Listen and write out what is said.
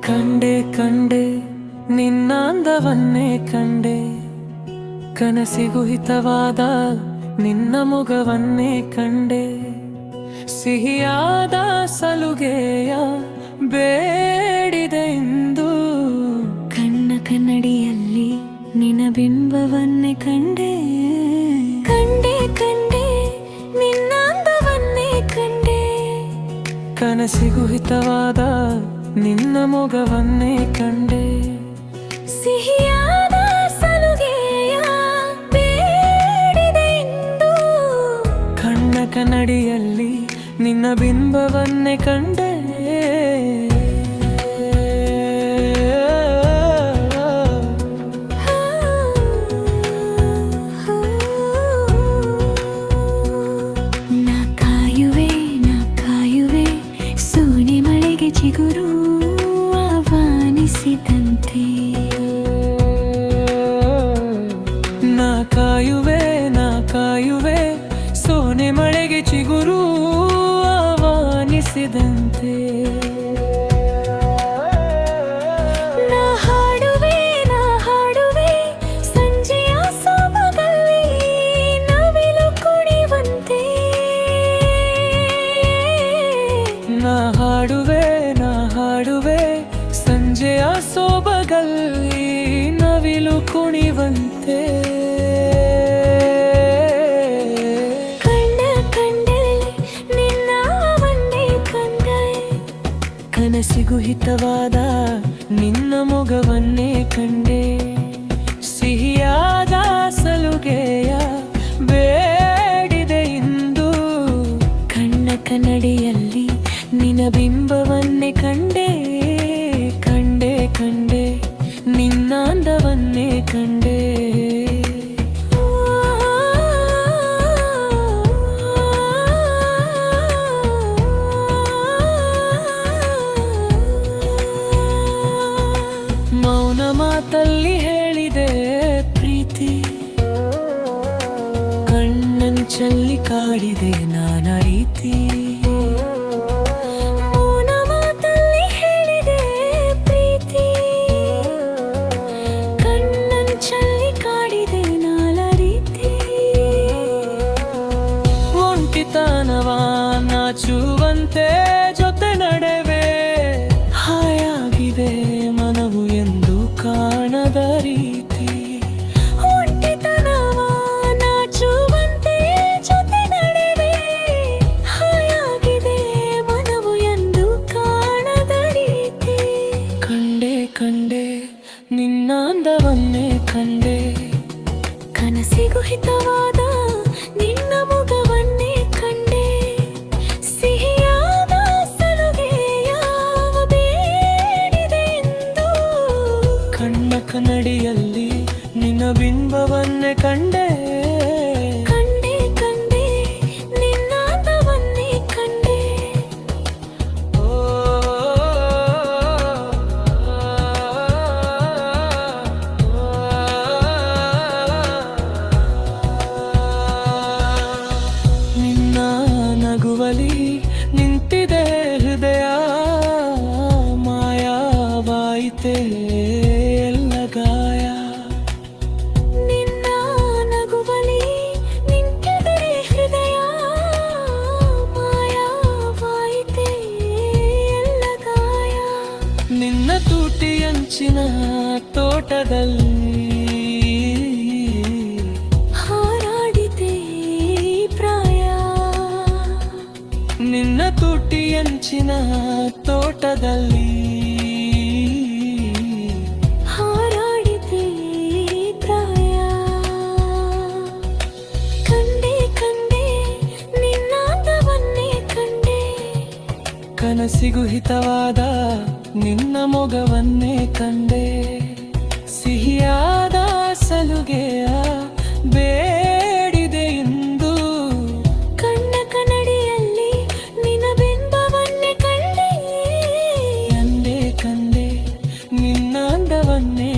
ಕಂಡೆ ಕಂಡೆ ನಿನ್ನ ಅಂದವನ್ನೇ ಕಂಡೆ, ಕನಸಿಗೂ ಹಿತವಾದ ನಿನ್ನ ಮೊಗವನ್ನೇ ಕಂಡೆ. ಸಿಹಿಯಾದ ಸಲುಗೆಯ ಬೇಡಿದೆ ಇಂದು, ಕಣ್ಣ ಕನ್ನಡಿಯಲ್ಲಿ ನಿನ್ನ ಬಿಂಬವನ್ನೇ ಕಂಡೆ. ಕಂಡೆ ಕಂಡೆ ನಿನ್ನ ಅಂದವನ್ನೇ ಕಂಡೆ, ಕನಸಿಗೂ ಹಿತವಾದ ನಿನ್ನ ಮೊಗವನ್ನೇ ಕಂಡೆ. ಸಿಹಿಯಾದ ಸಲುಗೆಯ ಬೇಡಿದೆ ಇಂದು, ಕಣ್ಣ ಕನ್ನಡಿಯಲ್ಲಿ ನಿನ್ನ ಬಿಂಬವನ್ನೇ ಕಂಡೆ. ನಾ ಕಾಯುವೆ ಸೋನೆ ಮಳೆಗೆ ಚಿಗುರು ಆಹ್ವಾನಿಸಿದಂತೆ. ನಾ ಕಾಯುವೆ ಸೋನೆ ಮಳೆಗೆ ಚಿಗುರು ಆಹ್ವಾನಿಸಿದಂತೆ. ನಾ ಹಾಡುವೆ ಸಂಜೆಯ ಸೊಬಗಲ್ಲಿ ನವಿಲು ಕುಣಿವಂತೆ. ನಾ ಹಾಡುವೆ ಸಂಜೆಯ ಸೊಬಗಲ್ಲಿ ನವಿಲು ಕುಣಿವಂತೆ. ಕನಸಿಗೂ ಹಿತವಾದ ನಿನ್ನ ಮೊಗವನ್ನೇ ಕಂಡೆ. ಸಿಹಿಯಾದ ಸಲುಗೆಯ ಬೇಡಿದೆ ಇಂದು, ಕಣ್ಣ ಕನ್ನಡಿಯಲ್ಲಿ ನಿನ್ನ ಬಿಂಬವನ್ನೇ ಕಂಡೆ. ಕಂಡೆ ಕಂಡೆ ನಿನ್ನ ಅಂದವನ್ನೇ ಕಂಡೆ. ಮೌನ ಮಾತಲ್ಲಿ ಹೇಳಿದೆ ಪ್ರೀತಿ, ಕಣ್ಣಂಚಲ್ಲಿ ಕಾಡಿದೆ ನಾನಾ ರೀತಿ. ಮೌನ ಮಾತಲ್ಲಿ ಹೇಳಿದೆ ಪ್ರೀತಿ, ಕಣ್ಣಂಚಲ್ಲಿ ಕಾಡಿದೆ ನಾನಾ ರೀತಿ. ಒಂಟಿತನವ ನಾಚುವಂತೆ ಜೊತೆ ನಡೆವೆ, ಹಾಯಾಗಿದೆ ಮನವು ಎಂದು ಕಾಣದ ರೀತಿ. ಒಂಟಿತನವ ನಾಚುವಂತೆ ಜೊತೆ ನಡೆವೆ, ಹಾಯಾಗಿದೆ ಮನವು ಎಂದು ಕಾಣದ ರೀತಿ. ಕಂಡೆ ಕಂಡೆ ನಿನ್ನ ಅಂದವನ್ನೇ ಕಂಡೆ, ಕನಸಿಗೂ ಹಿತವಾದ ನಿನ್ನ ಮೊಗವನ್ನೇ ಕಂಡೆ. ಸಿಹಿಯಾದ ಸಲುಗೆಯ ಬೇಡಿದೆ ಇಂದು, ಕಣ್ಣ ಕನ್ನಡಿಯಲ್ಲಿ ನಿನ್ನ ಬಿಂಬವನ್ನೇ ಕಂಡೆ. ಕಂಡೆ ಕಂಡೆ ನಿನ್ನ ಅಂದವನ್ನೇ ಕಂಡೆ. ನಿನ್ನ ನಗುವಲಿ ನಿಂತಿದೆ ಹೃದಯ, ಮಾಯವಾಯಿತೆ ಎಲ್ಲ ಗಾಯ. ನಿನ್ನ ನಗುವಲಿ ನಿಂತಿದೆ ಹೃದಯ, ಮಾಯವಾಯಿತೆ ಎಲ್ಲ ಗಾಯ. ನಿನ್ನ ತೂಟಿಯಂಚಿನ ತೋಟದಲ್ಲಿ ಹಾರಾಡಿದೆ ಪ್ರಾಯ. ನಿನ್ನ ತೂಟಿಯಂಚಿನ ತೋಟದಲ್ಲಿ ಹಾರಾಡಿದೆ ಪ್ರಾಯ. ಕಂಡೆ ಕಂಡೆ ನಿನ್ನ ಅಂದವನ್ನೇ ಕಂಡೆ, ಕನಸಿಗೂ ಹಿತವಾದ ನಿನ್ನ ಮೊಗವನ್ನೇ ಕಂಡೆ. ಸಿಹಿಯಾದ ಸಲುಗೆಯ ಬೇಡಿದೆ ಇಂದು, ಕಣ್ಣ ಕನ್ನಡಿಯಲ್ಲಿ ನಿನ್ನ ಬಿಂಬವನ್ನೇ ಕಂಡೆ. ಕಂಡೆ ಕಂಡೆ ನಿನ್ನ ಅಂದವನ್ನೇ